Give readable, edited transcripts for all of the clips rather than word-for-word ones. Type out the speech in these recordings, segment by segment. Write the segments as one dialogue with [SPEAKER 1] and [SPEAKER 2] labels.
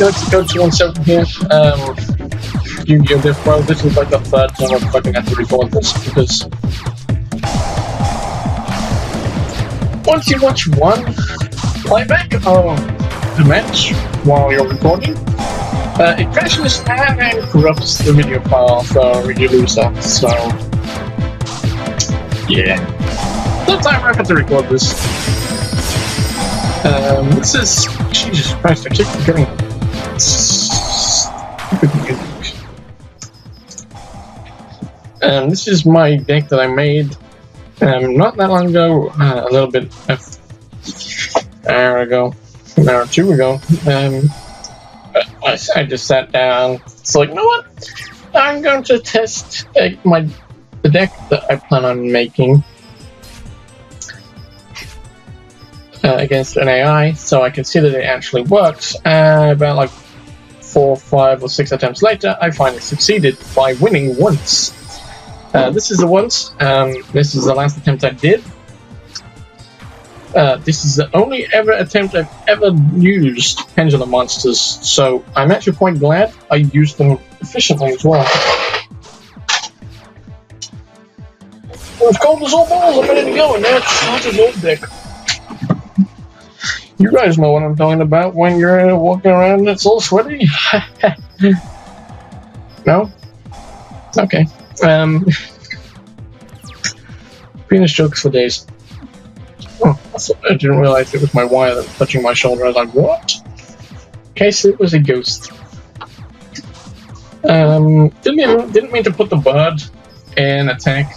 [SPEAKER 1] let's go to 17 here. Yu-Gi-Oh! devpro. This is like the third time I'm fucking have to record this because once you watch one playback of the match while you're recording, it crashes and corrupts the video file, so you lose that. So yeah, third time I have to record this. This is Jesus Christ. I keep forgetting. This is my deck that I made not that long ago, a little bit an hour ago, an hour or two ago. I just sat down. It's like, you know what? I'm going to test the deck that I plan on making against an AI, so I can see that it actually works. About like 4, 5, or 6 attempts later, I finally succeeded by winning once. This is the once. This is the last attempt I did. This is the only attempt I've ever used pendulum monsters, so I'm actually quite glad I used them efficiently as well. It was cold as all balls a minute ago, and now it's hot as old deck. You guys know what I'm talking about when you're walking around and it's all sweaty? No? Okay. Penis jokes for days. Oh, I didn't realize it was my wire that was touching my shoulder. I was like, what? In case it was a ghost. Didn't mean to put the bird in attack.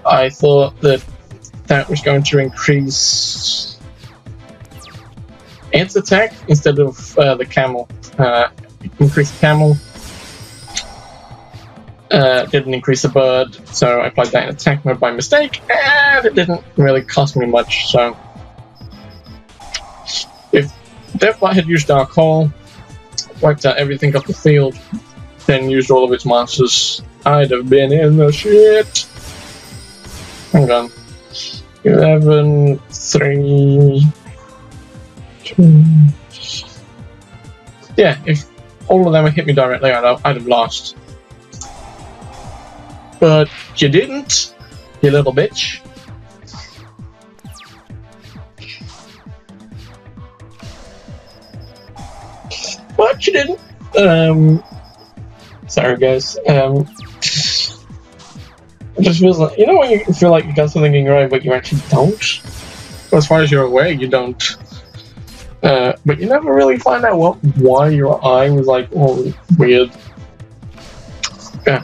[SPEAKER 1] I thought that was going to increase its attack instead of the camel. Increase the camel. Didn't increase the bird, so I applied that in attack mode by mistake, and it didn't really cost me much. So if Devbot had used Dark Hole, wiped out everything off the field, then used all of its monsters, I'd have been in the shit. Hang on. 11, 3, 2. Yeah, if all of them had hit me directly, I'd have lost. But you didn't, you little bitch. But you didn't. Sorry guys. It just feels like, you know when you feel like you got something in your eye but you actually don't? Well, as far as you're aware, you don't. But you never really find out why your eye was like all weird. Yeah.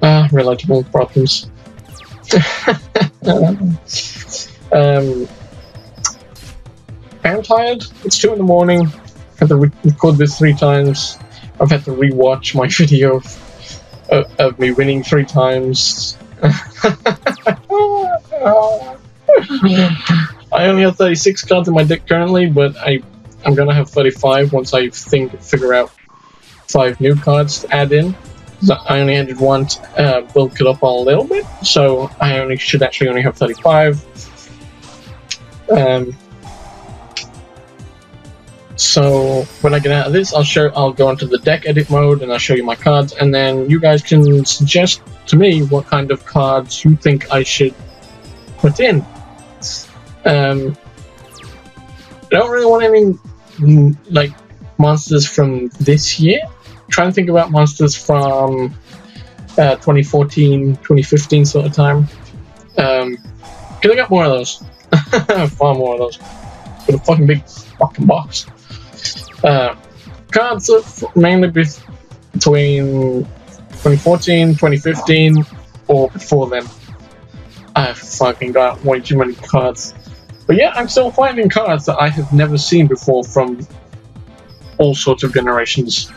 [SPEAKER 1] Relatable problems. I'm tired. It's 2 in the morning. I've had to record this 3 times. I've had to rewatch my video of me winning 3 times. I only have 36 cards in my deck currently, but I'm gonna have 35 once I figure out 5 new cards to add in. I only added one to bulk it up a little bit, so I should actually only have 35. So when I get out of this, I'll go into the deck edit mode and I'll show you my cards, and then you guys can suggest to me what kind of cards you think I should put in. I don't really want any like monsters from this year. Trying to think about monsters from 2014, 2015 sort of time. Because I got more of those. Far more of those. With a fucking big fucking box. Cards are mainly between 2014, 2015, or before then. I've fucking got way too many cards. But yeah, I'm still finding cards that I have never seen before from all sorts of generations.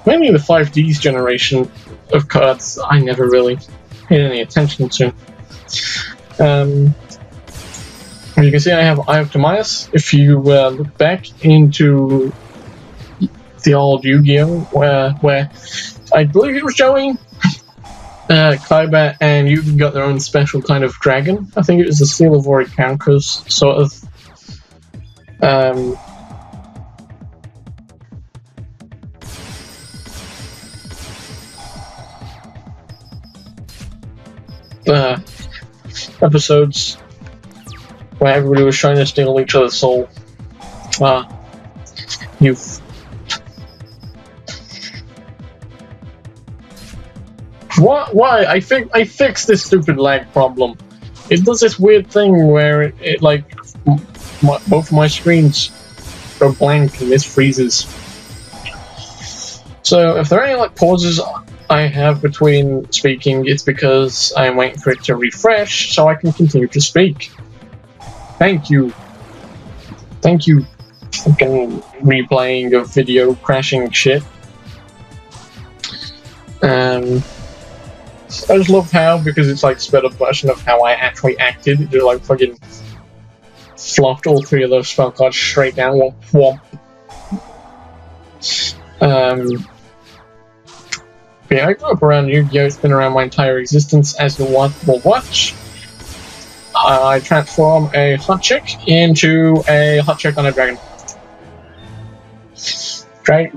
[SPEAKER 1] Mainly the 5Ds generation of cards I never really paid any attention to. You can see I have Eye of Timaeus. If you look back into the old Yu-Gi-Oh! Where I believe it was Joey, Kaiba and Yugi got their own special kind of dragon. I think it was the Seal of Orichalcos sort of episodes where everybody was trying to steal each other's soul. You've... Why? I fixed this stupid lag problem. It does this weird thing where it like both my screens go blank and this freezes. So if there are any like pauses I have between speaking, it's because I'm waiting for it to refresh so I can continue to speak. Thank you. Thank you. Fucking replaying of video crashing shit. I just love how, because it's like sped up version of how I actually acted, it just like fucking flopped all three of those spell cards straight down. Womp womp. Yeah, I grew up around Yu-Gi-Oh! It's been around my entire existence, as you will watch. I transform a hot chick into a hot chick on a dragon.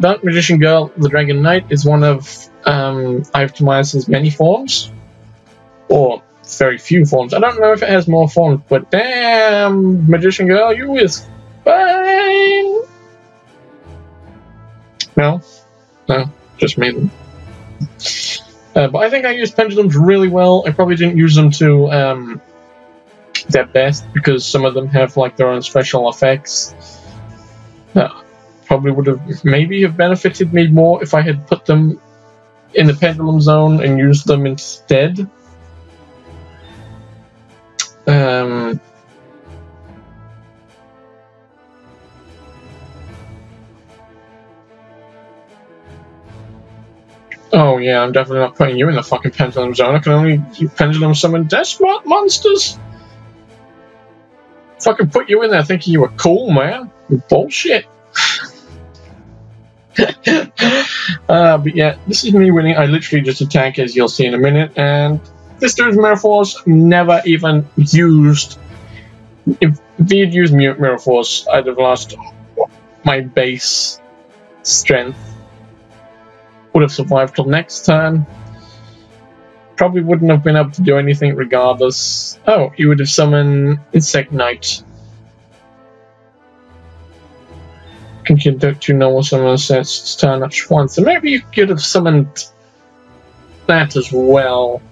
[SPEAKER 1] Dark Magician Girl, the Dragon Knight, is one of Ive Tobias's many forms. Or very few forms. I don't know if it has more forms, but damn, Magician Girl, you is fine! No, just me. But I think I used pendulums really well. I probably didn't use them to their best, because some of them have like their own special effects. Probably would have maybe have benefited me more if I had put them in the pendulum zone and used them instead. Oh yeah, I'm definitely not putting you in the fucking pendulum zone. I can only pendulum summon desperate monsters. Fucking put you in there thinking you were cool, man. Bullshit. But yeah, this is me winning. I literally just attack, as you'll see in a minute, and this dude's Mirror Force never even used. If he had used Mirror Force, I'd have lost my base strength. Would have survived till next turn. Probably wouldn't have been able to do anything regardless. Oh, he would have summoned Insect Knight. Can conduct two normal summon sets turn each once. So maybe you could have summoned that as well.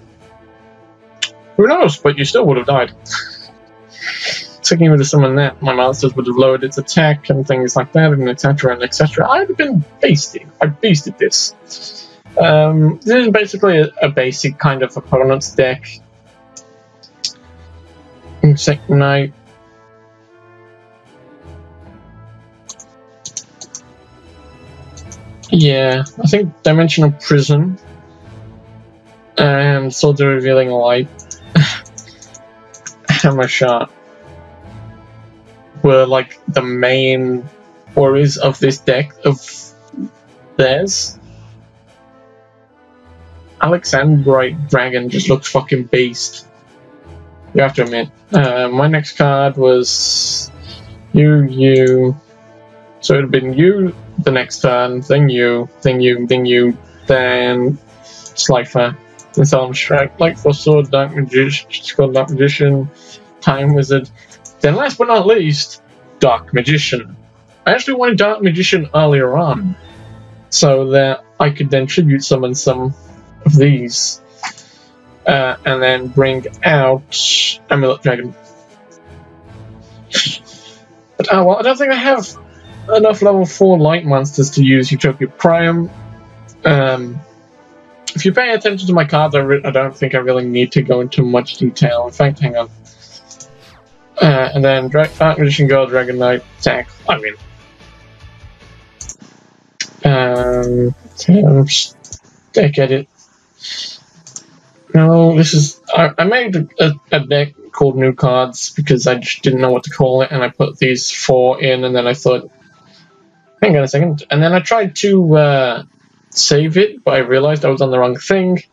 [SPEAKER 1] Who knows, but you still would have died. So you would have summoned that, my monsters would have lowered its attack and things like that, and etc. and etc. I'd have been beasting. I beasted this. This is basically a basic kind of opponent's deck. Insect Knight. Yeah, I think Dimensional Prison and Sword of Revealing Light, Hammer Shot were like the main worries of this deck of theirs. Alexandrite Dragon just looks fucking beast. You have to admit. My next card was you. So it would have been you the next turn, then you, then Slifer, then Solemn Strike, Light Force Sword, Dark Magician, Time Wizard. Then last but not least, Dark Magician. I actually wanted Dark Magician earlier on, so that I could then tribute summon some of these, and then bring out Amulet Dragon. But well, I don't think I have enough level 4 light monsters to use Utopia Priam. If you pay attention to my cards, I don't think I really need to go into much detail. In fact, hang on. And then Dark Magician Girl, Dragon Knight, attack. I mean, deck edit. No, this is. I made a deck called New Cards because I just didn't know what to call it, and I put these 4 in, and then I thought, hang on a second. And then I tried to save it, but I realized I was on the wrong thing,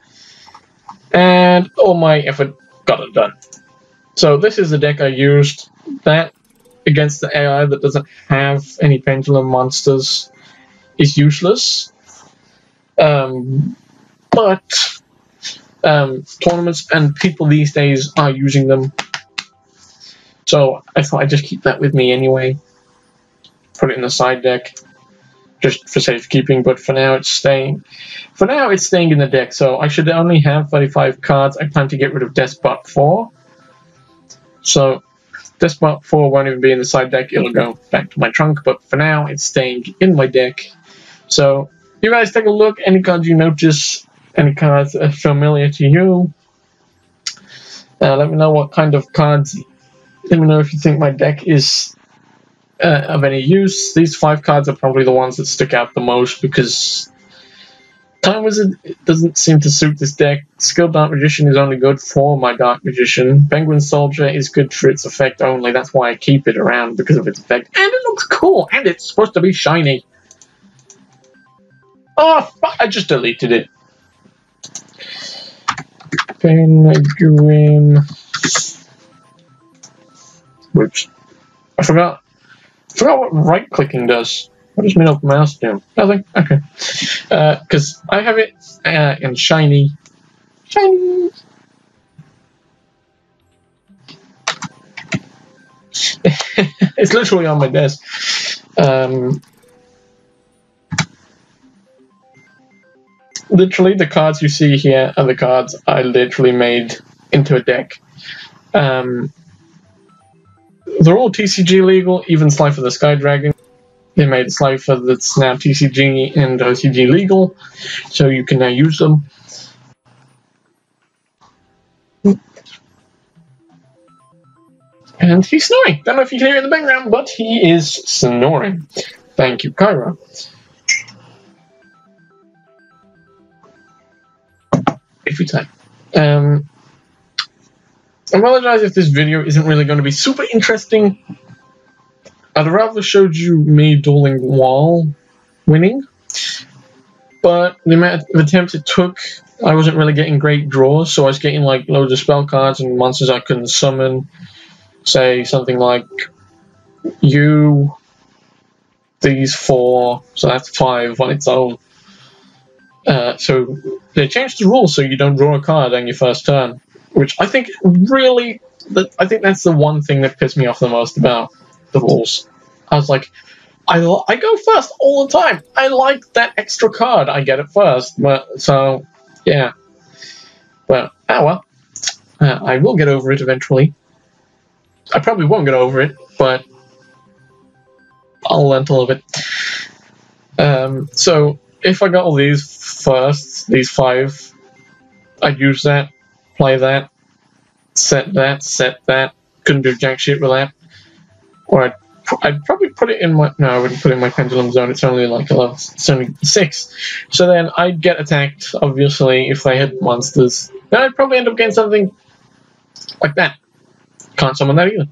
[SPEAKER 1] and all my effort got it done. So this is the deck I used. That against the AI that doesn't have any pendulum monsters is useless. But tournaments, and people these days are using them. So I thought I'd just keep that with me anyway. Put it in the side deck, just for safekeeping. But for now, it's staying. For now, it's staying in the deck. So I should only have 35 cards. I plan to get rid of Despot 4. So Despot 4 won't even be in the side deck. It'll go back to my trunk. But for now, it's staying in my deck. So you guys take a look. Any cards you notice, any cards familiar to you. Let me know what kind of cards. Let me know if you think my deck is of any use. These 5 cards are probably the ones that stick out the most because Time Wizard doesn't seem to suit this deck. Skilled Dark Magician is only good for my Dark Magician. Penguin Soldier is good for its effect only. That's why I keep it around, because of its effect. And it looks cool, and it's supposed to be shiny. Oh, I just deleted it. Penguin. Whoops. I forgot what right-clicking does. What does middle mouse do? Nothing? Okay. Because I have it in shiny. Shiny! It's literally on my desk. Literally, the cards you see here are the cards I literally made into a deck. They're all TCG legal, even Slifer the Sky Dragon. They made a Slifer that's now TCG and OCG legal, so you can now use them. And he's snoring. Don't know if you can hear it in the background, but he is snoring. Thank you, Kyra. Every time. I apologize if this video isn't really going to be super interesting. I'd rather showed you me dueling while winning, but the amount of attempts it took, I wasn't really getting great draws, so I was getting like loads of spell cards and monsters I couldn't summon. Say something like these 4, so that's 5 on its own. So they changed the rules so you don't draw a card on your first turn, which I think really, I think that's the one thing that pissed me off the most about the rules. I was like, I go first all the time. I like that extra card. I get it first. But so yeah. But well, I will get over it eventually. I probably won't get over it, but I'll learn to love it. So if I got all these first, these 5, I'd use that, play that, set that. Couldn't do jack shit with that. Or I'd probably put it in my... No, I wouldn't put it in my pendulum zone. It's only like 11. It's only 6. So then I'd get attacked, obviously, if they had monsters. Then I'd probably end up getting something like that. Can't summon that either.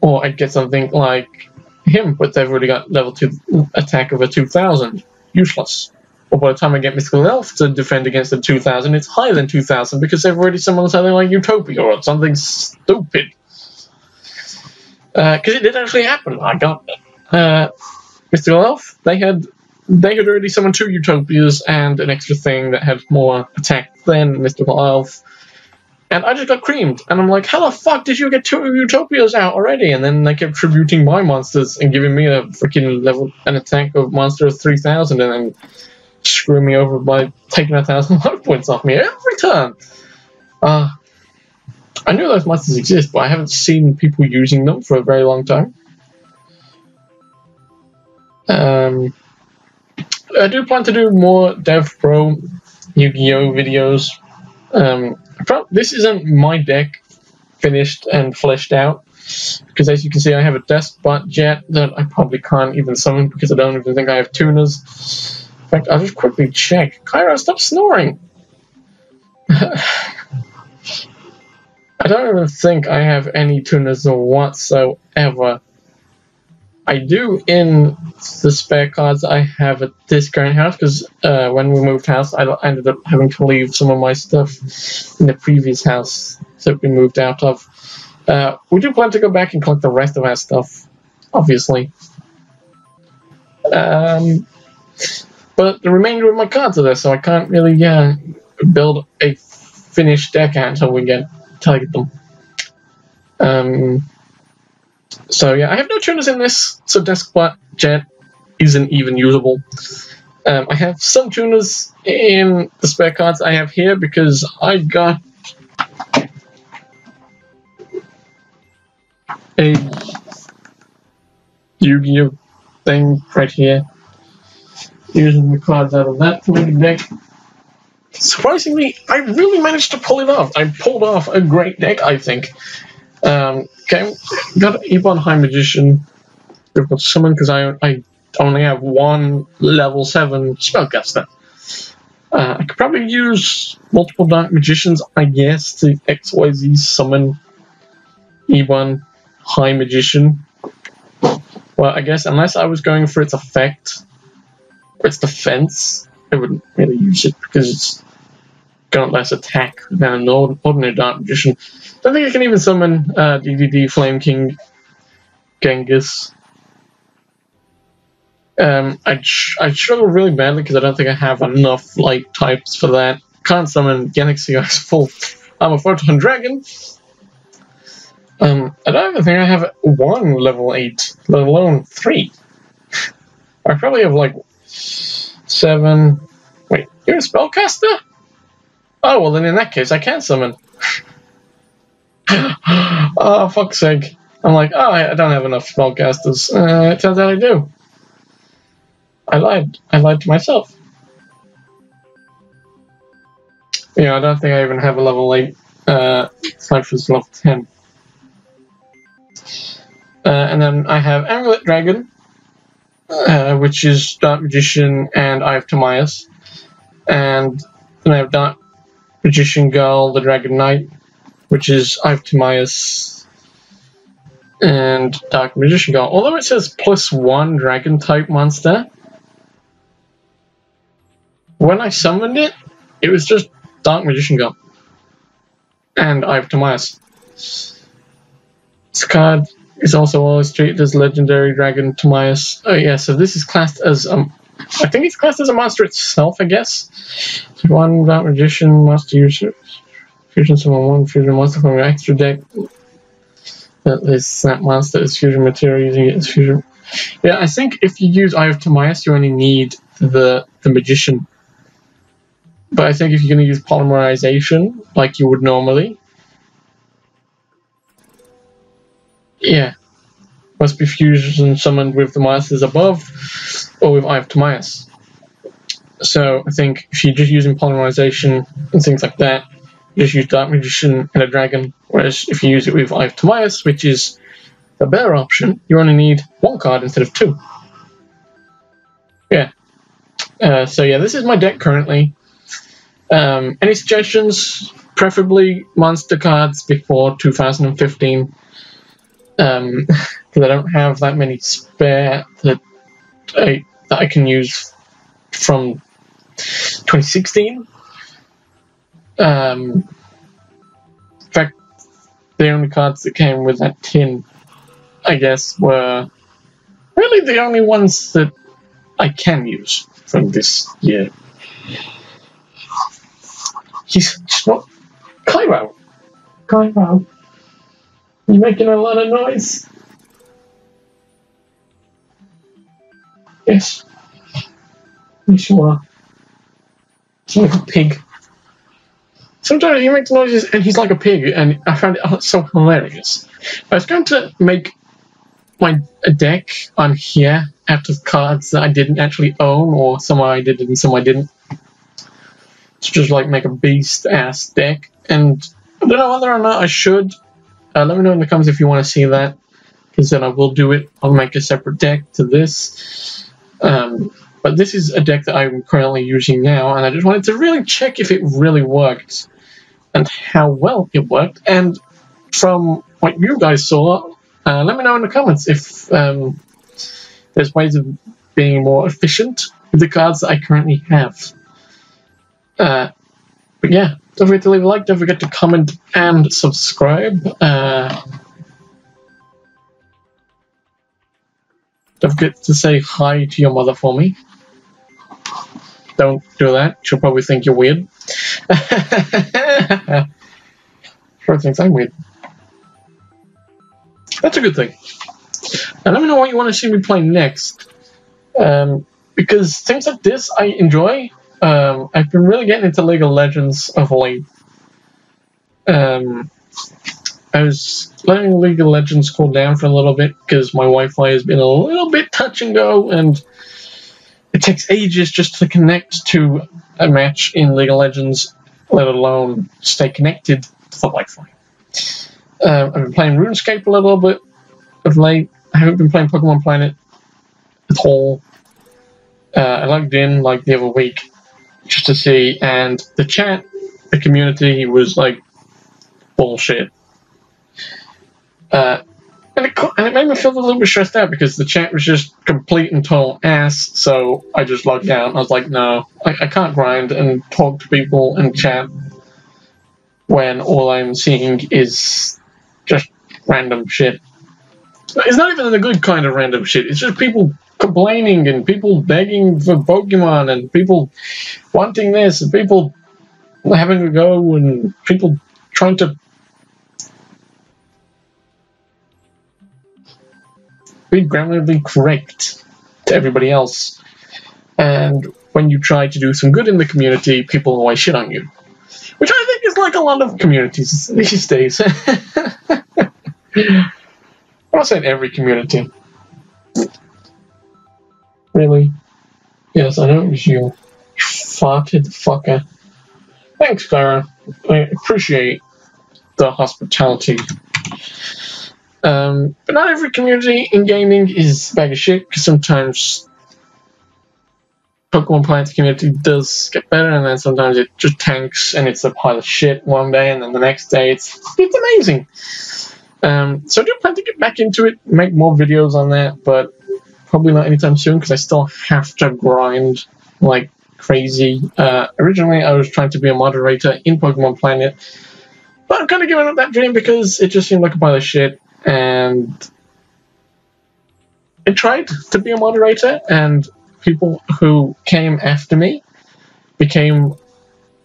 [SPEAKER 1] Or I'd get something like him, but they've already got level 2 attack of a 2000. Useless. Or by the time I get Mystical Elf to defend against the 2000, it's higher than 2000 because they've already summoned something like Utopia or something stupid. Because it did actually happen. I got Mystical Elf. They had already summoned 2 Utopias and an extra thing that had more attack than Mystical Elf. And I just got creamed. And I'm like, how the fuck did you get 2 Utopias out already? And then they kept tributing my monsters and giving me a freaking an attack of monster of 3000 and then screwing me over by taking 1,000 life points off me every turn. I knew those monsters exist, but I haven't seen people using them for a very long time. I do plan to do more devpro Yu-Gi-Oh videos. This isn't my deck finished and fleshed out, because as you can see I have a Despot Jet that I probably can't even summon because I don't even think I have tuners. In fact, I'll just quickly check. Kyra, stop snoring! I don't even think I have any tuners whatsoever. I do in the spare cards I have at this current house, because when we moved house I ended up having to leave some of my stuff in the previous house that we moved out of. We do plan to go back and collect the rest of our stuff, obviously. But the remainder of my cards are there, so I can't really build a finished deck until we get target them. So yeah, I have no tuners in this, so Deskbot Jet isn't even usable. I have some tuners in the spare cards I have here because I got a Yu-Gi-Oh thing right here, using the cards out of that to make a deck. Surprisingly, I really managed to pull it off. I pulled off a great deck, I think. Okay, got Ebon High Magician. We've got Summon because I only have one level 7 Spellcaster. I could probably use multiple Dark Magicians, I guess, to XYZ summon Ebon High Magician. Well, I guess unless I was going for its effect or its defense, I wouldn't really use it because it's got less attack than an ordinary Dark Magician. I don't think I can even summon DDD Flame King Genghis. I struggle really badly because I don't think I have enough light types for that. Can't summon Galaxy Eyes full Armor Photon Dragon. I don't even think I have one level 8, let alone 3. I probably have like 7. Wait, you're a spellcaster? Oh, well then in that case I can summon. Oh, fuck's sake. I'm like, oh, I don't have enough spellcasters. It turns out I do. I lied to myself. Yeah, I don't think I even have a level 8. Cypher's level 10. And then I have Amulet Dragon, which is Dark Magician and Eye of Timaeus. And then I have Dark Magician Girl, the Dragon Knight, which is Eye of Timaeus and Dark Magician Girl. Although it says +1 Dragon type monster, when I summoned it, it was just Dark Magician Girl and Eye of Timaeus. This card is also always treated as Legendary Dragon Timaeus. Oh yeah, so this is classed as I think it's classed as a monster itself, I guess. So one Dark Magician master user fusion summon one fusion monster from your extra deck. That monster is fusion material using it as fusion. Yeah, I think if you use Eye of Timaeus, you only need the magician. But I think if you're going to use polymerization, like you would normally, yeah, must be fusion summoned with the monsters above, or with Eye of Timaeus. So I think if you're just using polymerization and things like that, you just use Dark Magician and a Dragon. Whereas if you use it with Eye of Timaeus, which is the better option, you only need 1 card instead of 2. Yeah. So yeah, this is my deck currently. Any suggestions? Preferably monster cards before 2015. Because I don't have that many spare that I can use from 2016. In fact, the only cards that came with that tin, I guess, were really the only ones that I can use from this year. He's not Cairo. Cairo. You're making a lot of noise. Yes. Yes, you are. He's like a pig. Sometimes he makes noises and he's like a pig, and I found it so hilarious. I was going to make a deck on here out of cards that I didn't actually own, or some I did and some I didn't. To just like make a beast-ass deck, and I don't know whether or not I should. Let me know in the comments if you want to see that, because then I will do it. I'll make a separate deck to this. But this is a deck that I'm currently using now, and I just wanted to really check if it really worked and how well it worked. And from what you guys saw, let me know in the comments if there's ways of being more efficient with the cards that I currently have. But yeah, don't forget to leave a like, don't forget to comment and subscribe. Don't forget to say hi to your mother for me. Don't do that, she'll probably think you're weird. Sure thinks I'm weird. That's a good thing. And let me know what you want to see me play next. Because things like this I enjoy. I've been really getting into League of Legends of late. I was letting League of Legends cool down for a little bit because my Wi-Fi has been a little bit touch and go, and it takes ages just to connect to a match in League of Legends, let alone stay connected to the Wi-Fi. I've been playing RuneScape a little bit of late. I haven't been playing Pokemon Planet at all. I logged in like the other week just to see, and the chat, the community was like bullshit. And it made me feel a little bit stressed out because the chat was just complete and total ass, so I just logged out. I was like, no, I can't grind and talk to people and chat when all I'm seeing is just random shit. It's not even the good kind of random shit, it's just people complaining and people begging for Pokemon and people wanting this and people having a go and people trying to be grammatically correct to everybody else. And when you try to do some good in the community, people always shit on you. Which I think is like a lot of communities these days. I'm not saying every community. Really? Yes, I know it was you. You farted fucker. Thanks, Clara. I appreciate the hospitality. But not every community in gaming is a bag of shit, because sometimes Pokemon Planet's community does get better, and then sometimes it just tanks and it's a pile of shit one day, and then the next day it's amazing. So I do plan to get back into it, make more videos on that, but probably not anytime soon because I still have to grind like crazy. Originally I was trying to be a moderator in Pokemon Planet, but I'm kind of giving up that dream because it just seemed like a pile of shit, and I tried to be a moderator, and people who came after me became,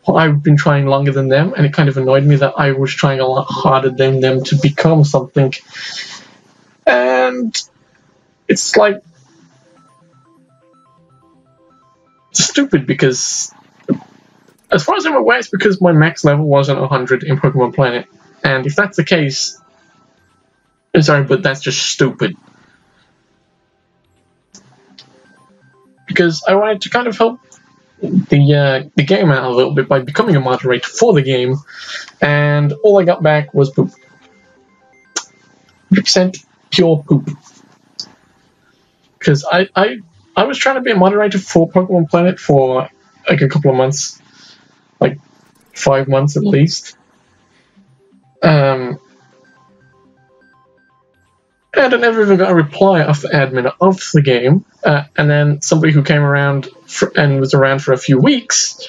[SPEAKER 1] well, I've been trying longer than them, and it kind of annoyed me that I was trying a lot harder than them to become something. And it's like stupid because, as far as I'm aware, it's because my max level wasn't 100 in Pokemon Planet. And if that's the case, I'm sorry, but that's just stupid. Because I wanted to kind of help the game out a little bit by becoming a moderator for the game, and all I got back was poop. 100% pure poop. Because I was trying to be a moderator for Pokemon Planet for like a couple of months, like 5 months at least. And I never even got a reply off the admin of the game, and then somebody who came around and was around for a few weeks,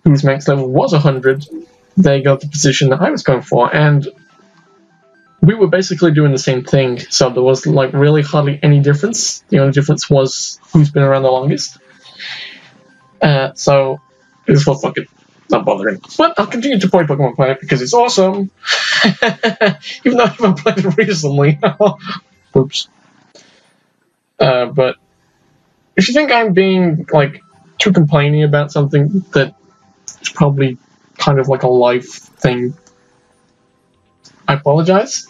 [SPEAKER 1] whose max level was 100, they got the position that I was going for, and we were basically doing the same thing, so there was like really hardly any difference. The only difference was who's been around the longest. So it was well, fuck it, not bothering. But I'll continue to play Pokemon Planet because it's awesome. Even though I haven't played it recently. Oops. But if you think I'm being like too complaining about something that is probably kind of like a life thing, I apologize.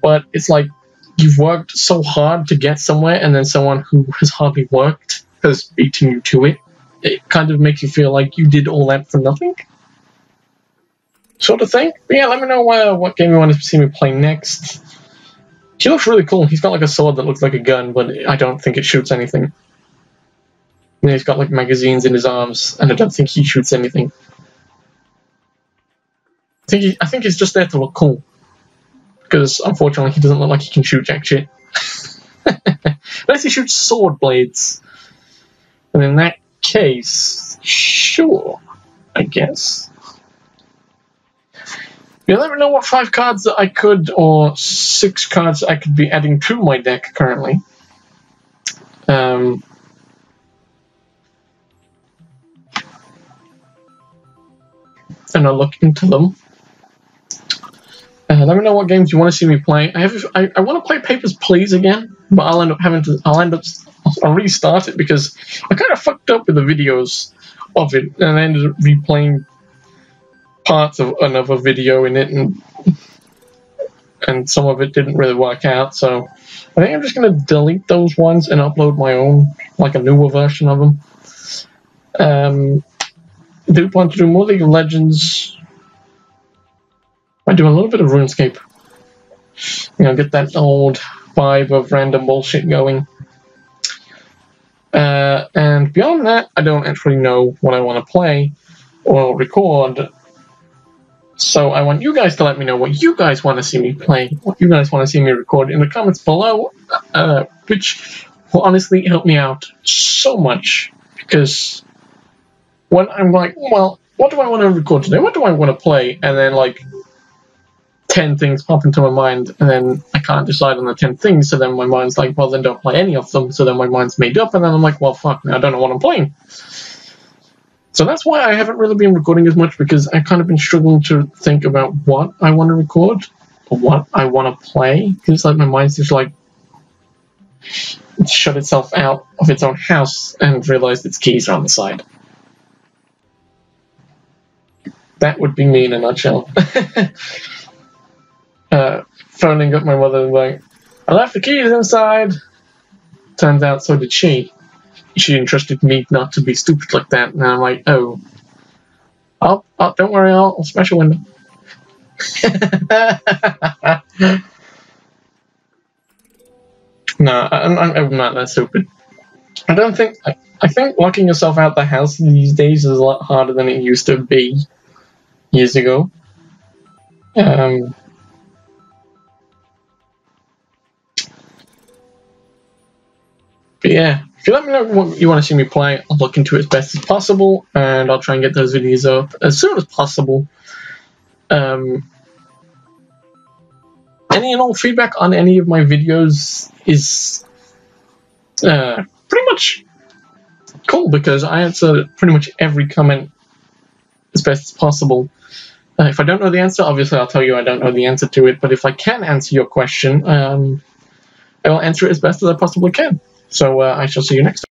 [SPEAKER 1] But it's like you've worked so hard to get somewhere, and then someone who has hardly worked has beaten you to it. It kind of makes you feel like you did all that for nothing, sort of thing. But yeah, let me know what game you want to see me play next. He looks really cool. He's got like a sword that looks like a gun, but I don't think it shoots anything. And he's got like magazines in his arms, and I don't think he shoots anything. I think he's just there to look cool, because unfortunately he doesn't look like he can shoot jack shit. Unless he shoots sword blades, and in that case, sure, I guess. Yeah, let me know what 5 cards that I could, or 6 cards I could be adding to my deck currently. and I'll look into them. Let me know what games you want to see me play. I want to play Papers, Please again, but I'll end up I'll restart it because I kind of fucked up with the videos of it, and I ended up replaying parts of another video in it, and some of it didn't really work out. So I think I'm just gonna delete those ones and upload my own, like a newer version of them. I do want to do more League of Legends. I do a little bit of RuneScape. You know, get that old vibe of random bullshit going. And beyond that, I don't actually know what I want to play or record. So I want you guys to let me know what you guys want to see me play, what you guys want to see me record in the comments below, which will honestly help me out so much. Because when I'm like, well, what do I want to record today? What do I want to play? And then, like, 10 things pop into my mind, and then I can't decide on the 10 things, so then my mind's like, well, then don't play any of them, so then my mind's made up, and then I'm like, well, fuck, now I don't know what I'm playing. So that's why I haven't really been recording as much, because I've kind of been struggling to think about what I want to record, or what I want to play, because like my mind's just like shut itself out of its own house and realized its keys are on the side. That would be me in a nutshell. Phoning up my mother and like, I left the keys inside. Turns out so did she. She entrusted me not to be stupid like that, and I'm like, oh, don't worry, I'll smash a window. No, I'm not that stupid. I don't think. I think locking yourself out the house these days is a lot harder than it used to be years ago. But yeah, if you let me know what you want to see me play, I'll look into it as best as possible, and I'll try and get those videos up as soon as possible. Any and all feedback on any of my videos is pretty much cool, because I answer pretty much every comment as best as possible. If I don't know the answer, obviously I'll tell you I don't know the answer to it, but if I can answer your question, I will answer it as best as I possibly can. So I shall see you next time.